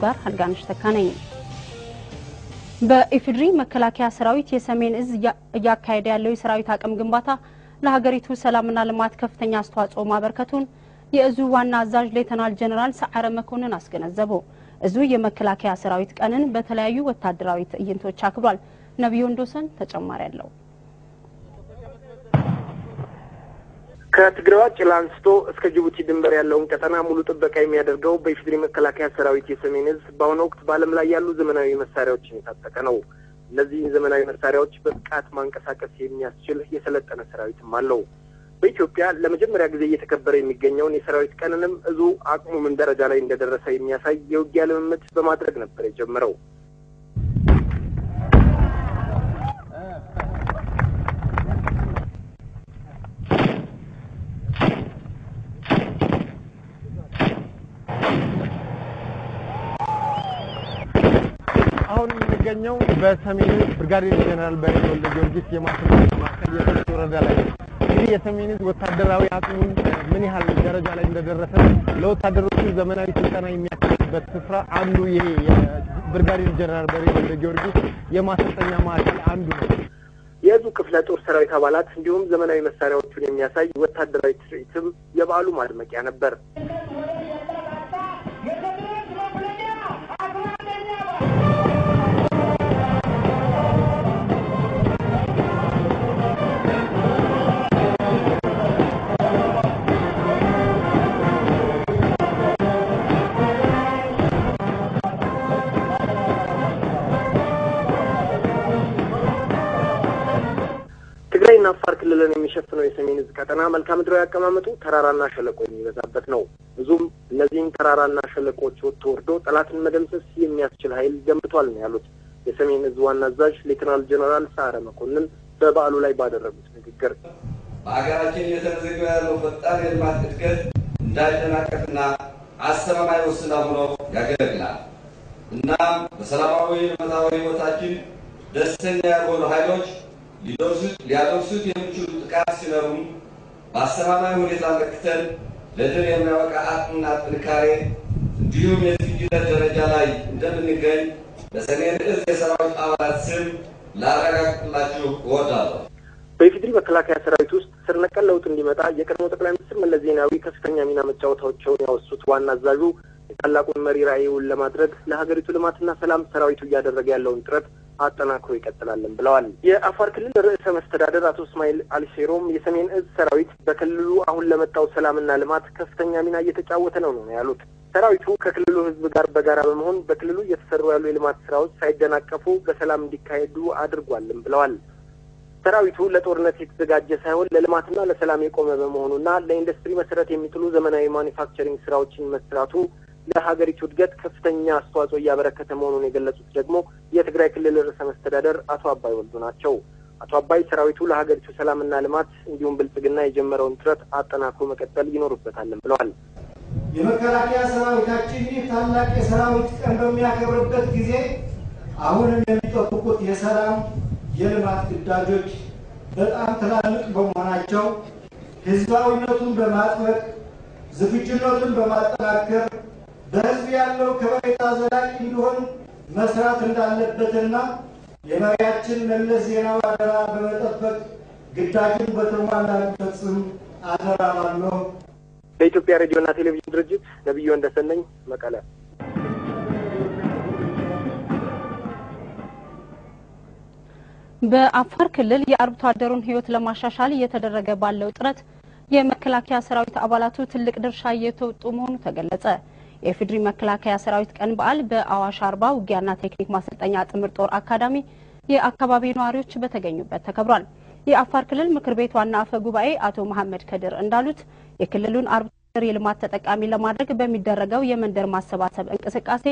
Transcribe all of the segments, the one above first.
ጋር አልጋነሽ ተካነኝ በኢፌድሪ መከላከያ ሰራዊት የሰሜን እዝ ያካሄደ ያለው የሰራዊት አቅም ግንባታ ለሀገሪቱ ሰላምና ልማት ከፍተኛ አስተዋጽኦ ማበርከቱን የእዙ ዋና አዛዥ ሌተናል ጀነራል ሰዓረ መኮንን አስገነዘቡ። እዙ የመከላከያ ሰራዊት ቀንን በተለያዩ ወታደራዊ ትዕይንቶች አክብሯል። ነብዩ እንዶሰን ተጨማሪ ያለው ከትግራይ ጭላንስቶ እስከ ጅቡቲ ድንበር ያለውን ቀጠና ሙሉ ጥበቃ የሚያደርገው በኢፌድሪ መከላከያ ሰራዊት የሰሜን እዝ በአሁኑ ወቅት በዓለም ላይ ያሉ ዘመናዊ መሳሪያዎችን የታጠቀ ነው። እነዚህ ዘመናዊ መሳሪያዎች በብቃት ማንቀሳቀስ የሚያስችል የሰለጠነ ሰራዊትም አለው። በኢትዮጵያ ለመጀመሪያ ጊዜ እየተከበረ የሚገኘውን የሰራዊት ቀንንም እዙ አቅሙ ምን ደረጃ ላይ እንደደረሰ የሚያሳይ የውጊያ ልምምድ በማድረግ ነበር የጀመረው። አሁን የሚገኘው በሰሜን ብርጋዴር ጀነራል በሬ ወልደ ጊዮርጊስ የማሰልጠኛ ማዕከል የሰሜን ወረዳ ላይ እንግዲህ የሰሜን ወታደራዊ አቅሙን ምን ያህል ደረጃ ላይ እንደደረሰ ለወታደሮቹ ዘመናዊ ስልጠና የሚያካሂድበት ስፍራ አንዱ ይሄ የብርጋዴር ጀነራል በሬ ወልደ ጊዮርጊስ የማሰልጠኛ ማዕከል አንዱ ነው። የእዙ ክፍለ ጦር ሰራዊት አባላት እንዲሁም ዘመናዊ መሳሪያዎቹን የሚያሳይ ወታደራዊ ትርኢትም የበዓሉ ማድመቂያ ነበር። ትግራይና አፋር ክልልን የሚሸፍነው የሰሜን እዝ ቀጠና መልክዓ ምድራዊ አቀማመጡ ተራራና ሸለቆ የሚበዛበት ነው። እዙም እነዚህን ተራራና ሸለቆዎች ወርዶ ጠላትን መደምሰስ የሚያስችል ኃይል ገንብቷል ነው ያሉት የሰሜን እዝ ዋና አዛዥ ሌተናል ጀነራል ሰዓረ መኮንን በበዓሉ ላይ ባደረጉት ንግግር። በአገራችን እየተመዘገበ ያለው ፈጣን የልማት እድገት እንዳይደናቀፍና አስተማማኝ ወስና ሆኖ ያገለግላል እና በሰላማዊ ልማታዊ ህይወታችን ደስተኛ ያልሆኑ ኃይሎች ሊያደርሱት የሚችሉ ጥቃት ሲኖሩም በአስተማማኝ ሁኔታ መክተል ለድል የሚያበቃ አቅምና ጥንካሬ እንዲሁም የዝግጁነት ደረጃ ላይ እንደምንገኝ በሰሜን እዝ የሰራዊት አባላት ስም ላረጋግጥላችሁ እወዳለሁ። በኢፌድሪ መከላከያ ሰራዊት ውስጥ ስር ነቀል ለውጥ እንዲመጣ የቀድሞ ጠቅላይ ሚኒስትር መለስ ዜናዊ ከፍተኛ ሚና መጫወታቸውን ያወሱት ዋና አዛዡ የታላቁን መሪ ራዕዩን ለማድረግ ለሀገሪቱ ልማትና ሰላም ሰራዊቱ እያደረገ ያለውን ጥረት አጠናክሮ ይቀጥላልን ብለዋል። የአፋር ክልል ርዕሰ መስተዳድር አቶ እስማኤል አልሼሮም የሰሜን እዝ ሰራዊት በክልሉ አሁን ለመጣው ሰላምና ልማት ከፍተኛ ሚና እየተጫወተ ነው ያሉት። ሰራዊቱ ከክልሉ ህዝብ ጋር በጋራ በመሆን በክልሉ እየተሰሩ ያሉ የልማት ስራዎች ሳይደናቀፉ በሰላም እንዲካሄዱ አድርጓልም ብለዋል። ሰራዊቱ ለጦርነት የተዘጋጀ ሳይሆን ለልማትና ለሰላም የቆመ በመሆኑና ለኢንዱስትሪ መሰረት የሚጥሉ ዘመናዊ ማኒፋክቸሪንግ ስራዎችን መስራቱ ለሀገሪቱ እድገት ከፍተኛ አስተዋጽኦ እያበረከተ መሆኑን የገለጹት ደግሞ የትግራይ ክልል ርዕሰ መስተዳድር አቶ አባይ ወልዱ ናቸው። አቶ አባይ ሰራዊቱ ለሀገሪቱ ሰላምና ልማት እንዲሁም ብልጽግና የጀመረውን ጥረት አጠናክሮ መቀጠል ይኖርበታልም ብለዋል። የመከላከያ ሰራዊታችን ይህ ታላቅ የሰራዊት ቀን በሚያከብርበት ጊዜ አሁንም የሚጠብቁት የሰላም የልማት ግዳጆች በጣም ትላልቅ በመሆናቸው ህዝባዊነቱን በማጥበቅ ዝግጁነቱን በማጠናከር በህዝብ ያለው ከበሬታ ዘላቂ እንዲሆን መስራት እንዳለበትና የመሪያችን መለስ ዜናዊ አደራ በመጠበቅ ግዳጁን በተሟላ እንዲፈጽም አደራ እላለሁ። በኢትዮጵያ ሬዲዮና ቴሌቪዥን ድርጅት ነብዩ እንደሰነኝ መቀለ። በአፋር ክልል የአርብቶ አደሩን ህይወት ለማሻሻል እየተደረገ ባለው ጥረት የመከላከያ ሰራዊት አባላቱ ትልቅ ድርሻ እየተወጡ መሆኑ ተገለጸ። የኢፌድሪ መከላከያ ሰራዊት ቀን በዓል በአዋሽ አርባ ውጊያና ቴክኒክ ማሰልጠኛ ጥምር ጦር አካዳሚ የአካባቢው ነዋሪዎች በተገኙበት ተከብሯል። የአፋር ክልል ምክር ቤት ዋና አፈ ጉባኤ አቶ መሐመድ ከድር እንዳሉት የክልሉን አርብቶ አደር የልማት ተጠቃሚ ለማድረግ በሚደረገው የመንደር ማሰባሰብ እንቅስቃሴ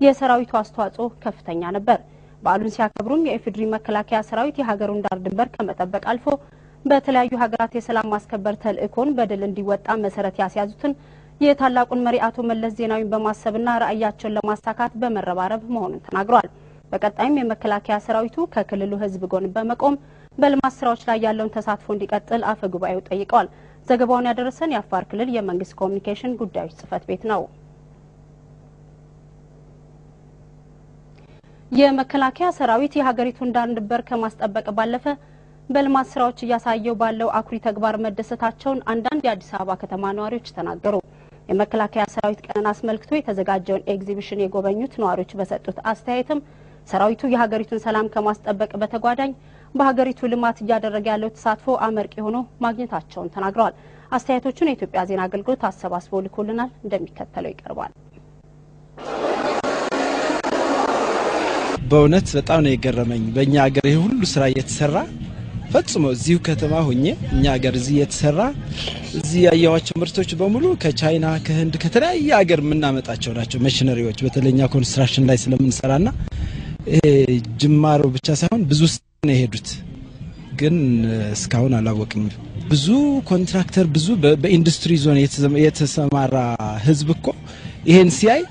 የሰራዊቱ አስተዋጽኦ ከፍተኛ ነበር። በዓሉን ሲያከብሩም የኢፌድሪ መከላከያ ሰራዊት የሀገሩን ዳር ድንበር ከመጠበቅ አልፎ በተለያዩ ሀገራት የሰላም ማስከበር ተልእኮን በድል እንዲወጣ መሰረት ያስያዙትን የታላቁን መሪ አቶ መለስ ዜናዊን በማሰብና ራዕያቸውን ለማሳካት በመረባረብ መሆኑን ተናግሯል። በቀጣይም የመከላከያ ሰራዊቱ ከክልሉ ህዝብ ጎን በመቆም በልማት ስራዎች ላይ ያለውን ተሳትፎ እንዲቀጥል አፈ ጉባኤው ጠይቀዋል። ዘገባውን ያደረሰን የአፋር ክልል የመንግስት ኮሙኒኬሽን ጉዳዮች ጽህፈት ቤት ነው። የመከላከያ ሰራዊት የሀገሪቱን ዳር ድንበር ከማስጠበቅ ባለፈ በልማት ስራዎች እያሳየው ባለው አኩሪ ተግባር መደሰታቸውን አንዳንድ የአዲስ አበባ ከተማ ነዋሪዎች ተናገሩ። የመከላከያ ሰራዊት ቀንን አስመልክቶ የተዘጋጀውን ኤግዚቢሽን የጎበኙት ነዋሪዎች በሰጡት አስተያየትም ሰራዊቱ የሀገሪቱን ሰላም ከማስጠበቅ በተጓዳኝ በሀገሪቱ ልማት እያደረገ ያለው ተሳትፎ አመርቂ ሆኖ ማግኘታቸውን ተናግረዋል። አስተያየቶቹን የኢትዮጵያ ዜና አገልግሎት አሰባስቦ ልኮልናል፣ እንደሚከተለው ይቀርባል። በእውነት በጣም ነው የገረመኝ። በእኛ ሀገር ይሄ ሁሉ ስራ እየተሰራ ፈጽሞ እዚሁ ከተማ ሆኜ እኛ ሀገር እዚህ እየተሰራ እዚህ ያያዋቸው ምርቶች በሙሉ ከቻይና ከህንድ ከተለያየ ሀገር የምናመጣቸው ናቸው። መሽነሪዎች በተለኛ ኮንስትራክሽን ላይ ስለምንሰራና ጅማሮ ብቻ ሳይሆን ብዙ ነው የሄዱት፣ ግን እስካሁን አላወቅንም። ብዙ ኮንትራክተር ብዙ በኢንዱስትሪ ዞን የተሰማራ ህዝብ እኮ ይሄን ሲያይ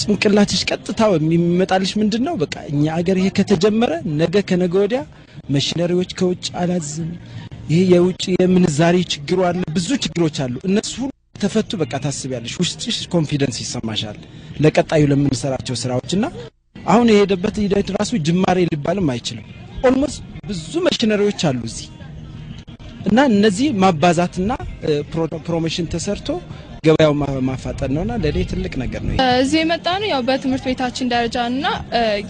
ጭንቅላትሽ ቀጥታው የሚመጣልሽ ምንድነው? በቃ እኛ ሀገር ይሄ ከተጀመረ ነገ ከነገ ወዲያ መሽነሪዎች ከውጭ አላዝም። ይሄ የውጭ የምንዛሬ ችግሩ አለ፣ ብዙ ችግሮች አሉ። እነሱ ተፈቱ በቃ ታስቢያለሽ፣ ውስጥሽ ኮንፊደንስ ይሰማሻል ለቀጣዩ ለምንሰራቸው ስራዎችና አሁን የሄደበት ሂደት ራሱ ጅማሬ ሊባልም አይችልም። ኦልሞስት ብዙ መሽነሪዎች አሉ እዚህ እና እነዚህ ማባዛትና ፕሮሞሽን ተሰርቶ ገበያው ማፋጠን ነውና ለኔ ትልቅ ነገር ነው። እዚህ የመጣነው ያው በትምህርት ቤታችን ደረጃና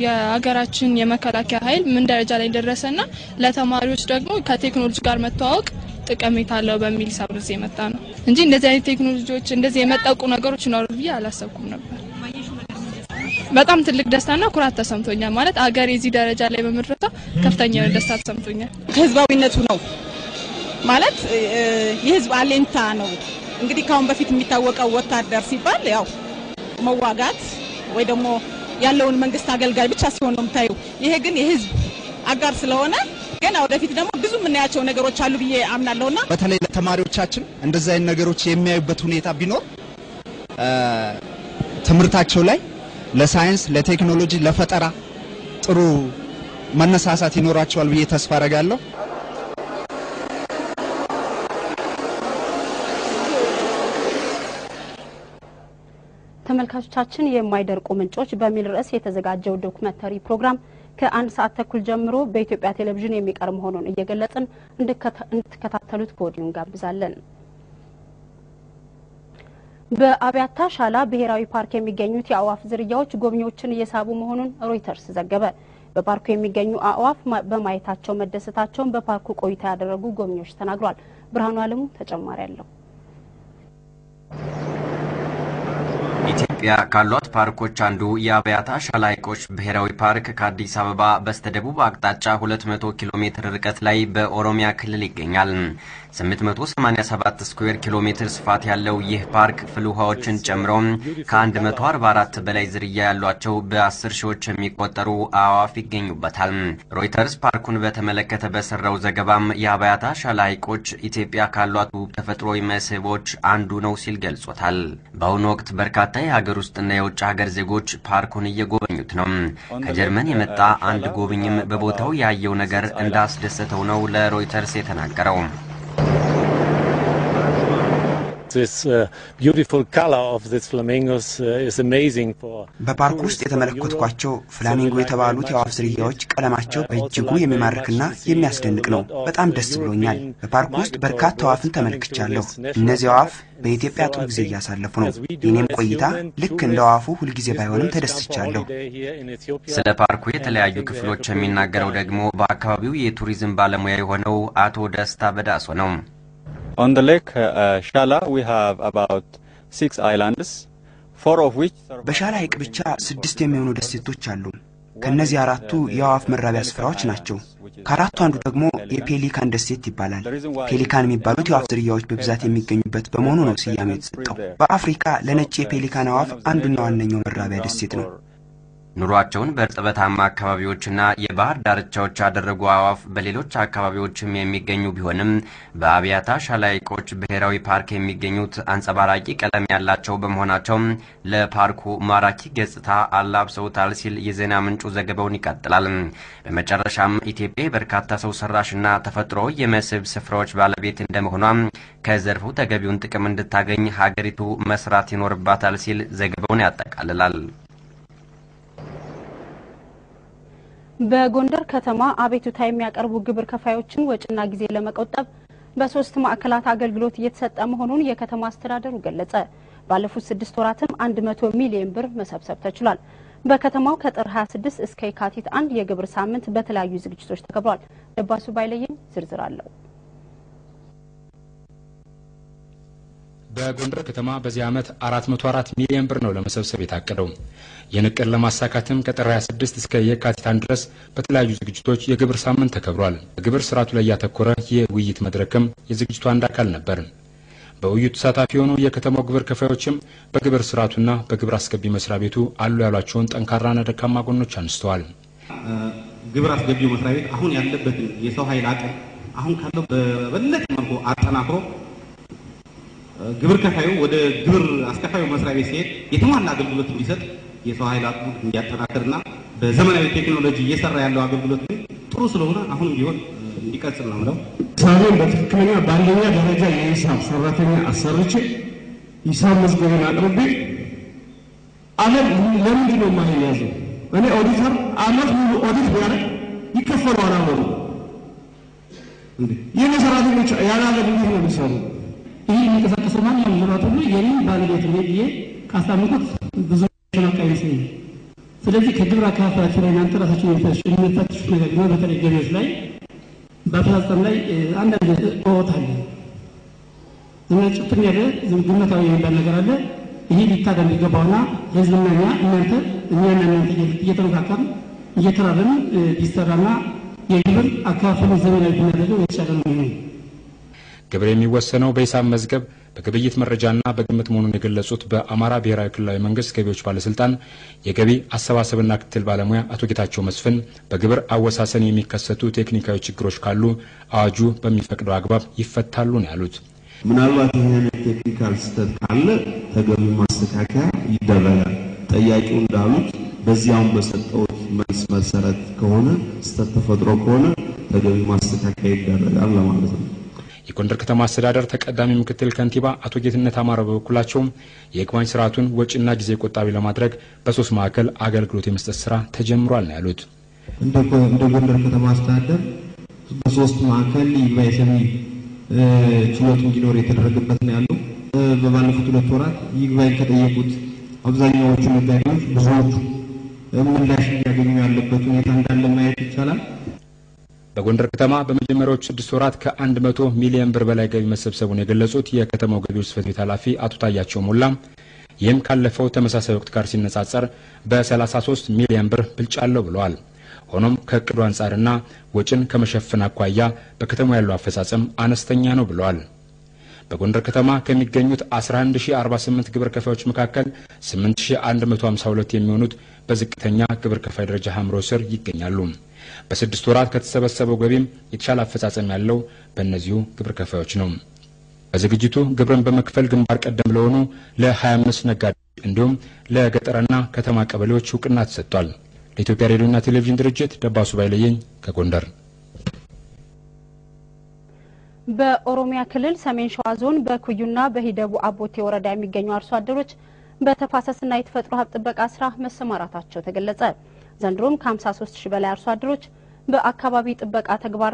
የሀገራችን የመከላከያ ኃይል ምን ደረጃ ላይ ደረሰና ለተማሪዎች ደግሞ ከቴክኖሎጂ ጋር መተዋወቅ ጥቅሜታ አለው በሚል ሰበብ እዚህ የመጣነው እንጂ እንደዚህ አይነት ቴክኖሎጂዎች እንደዚህ የመጣቁ ነገሮች ነው ብዬ አላሰብኩም ነበር። በጣም ትልቅ ደስታና ኩራት ተሰምቶኛል። ማለት ሀገር እዚህ ደረጃ ላይ በመድረሷ ከፍተኛ ደስታ ተሰምቶኛል። ህዝባዊነቱ ነው ማለት የህዝብ አለኝታ ነው። እንግዲህ ካሁን በፊት የሚታወቀው ወታደር ሲባል ያው መዋጋት ወይ ደግሞ ያለውን መንግስት አገልጋይ ብቻ ሲሆን ነው የምታዩ። ይሄ ግን የህዝብ አጋር ስለሆነ ገና ወደፊት ደግሞ ብዙ የምናያቸው ነገሮች አሉ ብዬ አምናለሁና በተለይ ለተማሪዎቻችን እንደዚህ አይነት ነገሮች የሚያዩበት ሁኔታ ቢኖር ትምህርታቸው ላይ ለሳይንስ፣ ለቴክኖሎጂ፣ ለፈጠራ ጥሩ መነሳሳት ይኖራቸዋል ብዬ ተስፋ አደርጋለሁ። ተመልካቾቻችን የማይደርቁ ምንጮች በሚል ርዕስ የተዘጋጀው ዶክመንተሪ ፕሮግራም ከ1 ሰዓት ተኩል ጀምሮ በኢትዮጵያ ቴሌቪዥን የሚቀርብ መሆኑን እየገለጽን እንድትከታተሉት ከወዲሁ እንጋብዛለን። በአብያታ ሻላ ብሔራዊ ፓርክ የሚገኙት የአዋፍ ዝርያዎች ጎብኚዎችን እየሳቡ መሆኑን ሮይተርስ ዘገበ። በፓርኩ የሚገኙ አዋፍ በማየታቸው መደሰታቸውን በፓርኩ ቆይታ ያደረጉ ጎብኚዎች ተናግሯል። ብርሃኑ አለሙ ተጨማሪ አለው። ኢትዮጵያ ካሏት ፓርኮች አንዱ የአብያታ ሻላ ሐይቆች ብሔራዊ ፓርክ ከአዲስ አበባ በስተደቡብ አቅጣጫ 200 ኪሎ ሜትር ርቀት ላይ በኦሮሚያ ክልል ይገኛል። 887 ስኩዌር ኪሎ ሜትር ስፋት ያለው ይህ ፓርክ ፍልውሃዎችን ጨምሮ ከ144 በላይ ዝርያ ያሏቸው በ10 ሺዎች የሚቆጠሩ አዕዋፍ ይገኙበታል። ሮይተርስ ፓርኩን በተመለከተ በሰራው ዘገባም የአብያታ ሻላ ሐይቆች ኢትዮጵያ ካሏት ተፈጥሯዊ መስህቦች አንዱ ነው ሲል ገልጾታል። በአሁኑ ወቅት በርካታ የሀገር ውስጥና የውጭ ሀገር ዜጎች ፓርኩን እየጎበኙት ነው። ከጀርመን የመጣ አንድ ጎብኝም በቦታው ያየው ነገር እንዳስደሰተው ነው ለሮይተርስ የተናገረው። This beautiful color of these flamingos is amazing for በፓርክ ውስጥ የተመለከትኳቸው ፍላሚንጎ የተባሉት የአዋፍ ዝርያዎች ቀለማቸው በእጅጉ የሚማርክና የሚያስደንቅ ነው። በጣም ደስ ብሎኛል። በፓርክ ውስጥ በርካታ አዋፍን ተመልክቻለሁ። እነዚህ አዋፍ በኢትዮጵያ ጥሩ ጊዜ እያሳለፉ ነው። የኔም ቆይታ ልክ እንደ አዋፉ ሁሉ ጊዜ ባይሆንም ተደስቻለሁ። ስለ ፓርኩ የተለያዩ ክፍሎች የሚናገረው ደግሞ በአካባቢው የቱሪዝም ባለሙያ የሆነው አቶ ደስታ በዳሶ ነው። On the lake Shala we have about 6 islands, 4 of which በሻላ ሐይቅ ብቻ 6 የሚሆኑ ደሴቶች አሉ። ከነዚህ 4ቱ የአዋፍ መራቢያ ስፍራዎች ናቸው። ከአራቱ አንዱ ደግሞ የፔሊካን ደሴት ይባላል። ፔሊካን የሚባሉት የአዋፍ ዝርያዎች በብዛት የሚገኙበት በመሆኑ ነው ስያሜው የተሰጠው። በአፍሪካ ለነጭ የፔሊካን አዋፍ አንዱና ዋነኛው መራቢያ ደሴት ነው። ኑሯቸውን በእርጥበታማ አካባቢዎችና የባህር ዳርቻዎች ያደረጉ አዕዋፍ በሌሎች አካባቢዎችም የሚገኙ ቢሆንም በአብያታ ሻላ ሐይቆች ብሔራዊ ፓርክ የሚገኙት አንጸባራቂ ቀለም ያላቸው በመሆናቸው ለፓርኩ ማራኪ ገጽታ አላብሰውታል ሲል የዜና ምንጩ ዘገባውን ይቀጥላል። በመጨረሻም ኢትዮጵያ በርካታ ሰው ሰራሽና ተፈጥሮ የመስህብ ስፍራዎች ባለቤት እንደመሆኗ ከዘርፉ ተገቢውን ጥቅም እንድታገኝ ሀገሪቱ መስራት ይኖርባታል ሲል ዘገባውን ያጠቃልላል። በጎንደር ከተማ አቤቱታ የሚያቀርቡ ግብር ከፋዮችን ወጪና ጊዜ ለመቆጠብ በ3 ማዕከላት አገልግሎት እየተሰጠ መሆኑን የከተማ አስተዳደሩ ገለጸ። ባለፉት 6 ወራትም 100 ሚሊዮን ብር መሰብሰብ ተችሏል። በከተማው ከጥር 26 እስከ የካቲት 1 የግብር ሳምንት በተለያዩ ዝግጅቶች ተከብሯል። ደባሱ ባይለየኝ ዝርዝር አለው። በጎንደር ከተማ በዚህ ዓመት 404 ሚሊዮን ብር ነው ለመሰብሰብ የታቀደው። የንቅር ለማሳካትም ከጥር 26 እስከ የካቲት 1 ድረስ በተለያዩ ዝግጅቶች የግብር ሳምንት ተከብሯል። በግብር ስርዓቱ ላይ ያተኮረ የውይይት መድረክም የዝግጅቱ አንድ አካል ነበር። በውይይቱ ተሳታፊ የሆኑ የከተማው ግብር ከፋዮችም በግብር ስርዓቱና በግብር አስገቢ መስሪያ ቤቱ አሉ ያሏቸውን ጠንካራና ደካማ ጎኖች አንስተዋል። ግብር አስገቢው መስሪያ ቤት አሁን ያለበትን የሰው ኃይል አቅም አሁን ካለው በበለጠ መልኩ አጠናክሮ ግብር ከፋዩ ወደ ግብር አስከፋዩ መስሪያ ቤት ሲሄድ የተሟላ አገልግሎት እንዲሰጥ የሰው ኃይል አቅሙ እንዲያጠናክርና በዘመናዊ ቴክኖሎጂ እየሰራ ያለው አገልግሎት ጥሩ ስለሆነ አሁንም ቢሆን እንዲቀጥል ነው ማለት ነው። ሳቤን በትክክለኛ በአንደኛ ደረጃ የሂሳብ ሰራተኛ አሰርቼ ሂሳብ መዝገቡን አቅርቤ አመት ለምንድን ነው የማይያዘው? እኔ ኦዲተር አመት ሙሉ ኦዲት ቢያደርግ ይከፈለዋል። አሁን የኔ ሰራተኞች ያላለ እንዴት ነው የሚሰሩ? ይህ የሚንቀሳቀሰው ማንኛውም ንብረት ሁሉ የኔ ባለቤት ነው ብዬ ካስታመንኩት ብዙ ተመቃይ ይመስለኛል። ስለዚህ ከግብር አከፋፈላችሁ ላይ እናንተ ራሳችሁ የሚፈትሹት ነገር ነው። በተለይ ገቢዎች ላይ በአፈጻጸም ላይ አንዳንድ ኦት አለ እና ጭፍን ያለ ግምታዊ የሚባል ነገር አለ። ይሄ ሊታገል የሚገባውና ህዝብና እናንተ እየተመካከርን እየተራረምን ቢሰራና የግብር አከፋፈሉ ዘመናዊ ቢናደርገው የተሻለ ነው የሚሆነው። ግብር የሚወሰነው በሂሳብ መዝገብ በግብይት መረጃና በግምት መሆኑን የገለጹት በአማራ ብሔራዊ ክልላዊ መንግስት ገቢዎች ባለስልጣን የገቢ አሰባሰብና ክትትል ባለሙያ አቶ ጌታቸው መስፍን በግብር አወሳሰን የሚከሰቱ ቴክኒካዊ ችግሮች ካሉ አዋጁ በሚፈቅደው አግባብ ይፈታሉ ነው ያሉት። ምናልባት ይሄን ቴክኒካል ስህተት ካለ ተገቢ ማስተካከያ ይደረጋል። ጠያቂው እንዳሉት በዚያው በሰጠው መልስ መሰረት ከሆነ ስህተት ተፈጥሮ ከሆነ ተገቢ ማስተካከያ ይደረጋል ለማለት ነው። የጎንደር ከተማ አስተዳደር ተቀዳሚ ምክትል ከንቲባ አቶ ጌትነት አማረ በበኩላቸው የይግባኝ ስርዓቱን ወጪና ጊዜ ቆጣቢ ለማድረግ በ3 ማዕከል አገልግሎት የመስጠት ስራ ተጀምሯል ነው ያሉት። እንደ ጎንደር ከተማ አስተዳደር በ3 ማዕከል ይግባኝ ሰሚ ችሎት እንዲኖር የተደረገበት ነው ያለው። በባለፉት 2 ወራት ይግባኝ ከጠየቁት አብዛኛዎቹ ነጋዴዎች ብዙዎቹ ምላሽ እያገኙ ያለበት ሁኔታ እንዳለ ማየት ይቻላል። በጎንደር ከተማ በመጀመሪያዎቹ 6 ወራት ከ100 ሚሊዮን ብር በላይ ገቢ መሰብሰቡን የገለጹት የከተማው ገቢዎች ጽሕፈት ቤት ኃላፊ አቶ ታያቸው ሞላ ይህም ካለፈው ተመሳሳይ ወቅት ጋር ሲነጻጸር በ33 ሚሊዮን ብር ብልጫ አለው ብለዋል። ሆኖም ከእቅዱ አንጻርና ወጪን ከመሸፈን አኳያ በከተማው ያለው አፈጻጸም አነስተኛ ነው ብለዋል። በጎንደር ከተማ ከሚገኙት 11048 ግብር ከፋዮች መካከል 8152 የሚሆኑት በዝቅተኛ ግብር ከፋይ ደረጃ ሀምሮ ስር ይገኛሉ። በ6 ወራት ከተሰበሰበው ገቢም የተሻለ አፈጻጸም ያለው በእነዚሁ ግብር ከፋዮች ነው። በዝግጅቱ ግብርን በመክፈል ግንባር ቀደም ለሆኑ ለ25 ነጋዴዎች እንዲሁም ለገጠርና ከተማ ቀበሌዎች እውቅና ተሰጥቷል። ለኢትዮጵያ ሬዲዮና ቴሌቪዥን ድርጅት ደባሱ ባይለየኝ ከጎንደር። በኦሮሚያ ክልል ሰሜን ሸዋ ዞን በኩዩና በሂደቡ አቦቴ ወረዳ የሚገኙ አርሶ አደሮች በተፋሰስና የተፈጥሮ ሀብት ጥበቃ ስራ መሰማራታቸው ተገለጸ። ዘንድሮም ከ53 ሺህ በላይ አርሶ አደሮች በአካባቢ ጥበቃ ተግባር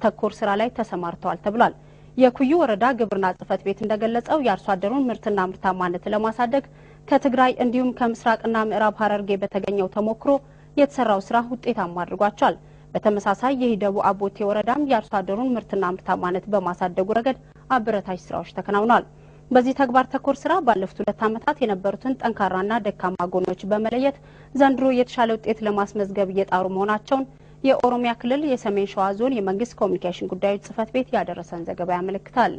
ተኮር ስራ ላይ ተሰማርተዋል ተብሏል። የኩዩ ወረዳ ግብርና ጽሕፈት ቤት እንደገለጸው የአርሶ አደሩን ምርትና ምርታማነት ለማሳደግ ከትግራይ እንዲሁም ከምስራቅና ምዕራብ ሐረርጌ በተገኘው ተሞክሮ የተሰራው ስራ ውጤታማ አድርጓቸዋል። በተመሳሳይ የሂደቡ አቦቴ ወረዳም የአርሶ አደሩን ምርትና ምርታማነት በማሳደጉ ረገድ አበረታች ስራዎች ተከናውነዋል። በዚህ ተግባር ተኮር ስራ ባለፉት 2 ዓመታት የነበሩትን ጠንካራና ደካማ ጎኖች በመለየት ዘንድሮ የተሻለ ውጤት ለማስመዝገብ እየጣሩ መሆናቸውን የኦሮሚያ ክልል የሰሜን ሸዋ ዞን የመንግስት ኮሚኒኬሽን ጉዳዮች ጽሕፈት ቤት ያደረሰን ዘገባ ያመለክታል።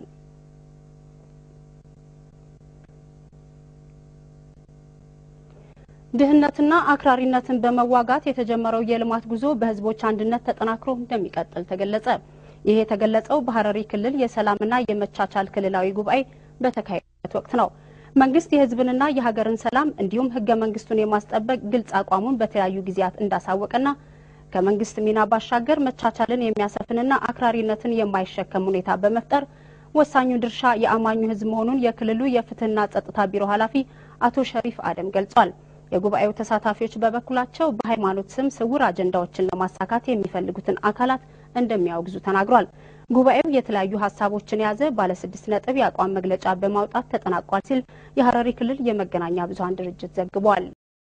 ድህነትና አክራሪነትን በመዋጋት የተጀመረው የልማት ጉዞ በህዝቦች አንድነት ተጠናክሮ እንደሚቀጥል ተገለጸ። ይሄ የተገለጸው በሐረሪ ክልል የሰላምና የመቻቻል ክልላዊ ጉባኤ በተካሄደበት ወቅት ነው። መንግስት የህዝብንና የሀገርን ሰላም እንዲሁም ህገ መንግስቱን የማስጠበቅ ግልጽ አቋሙን በተለያዩ ጊዜያት እንዳሳወቀና ከመንግስት ሚና ባሻገር መቻቻልን የሚያሰፍንና አክራሪነትን የማይሸከም ሁኔታ በመፍጠር ወሳኙ ድርሻ የአማኙ ህዝብ መሆኑን የክልሉ የፍትህና ጸጥታ ቢሮ ኃላፊ አቶ ሸሪፍ አደም ገልጿል። የጉባኤው ተሳታፊዎች በበኩላቸው በሃይማኖት ስም ስውር አጀንዳዎችን ለማሳካት የሚፈልጉትን አካላት እንደሚያወግዙ ተናግሯል። ጉባኤው የተለያዩ ሀሳቦችን የያዘ ባለ 6 ነጥብ የአቋም መግለጫ በማውጣት ተጠናቋል ሲል የሐረሪ ክልል የመገናኛ ብዙሃን ድርጅት ዘግቧል።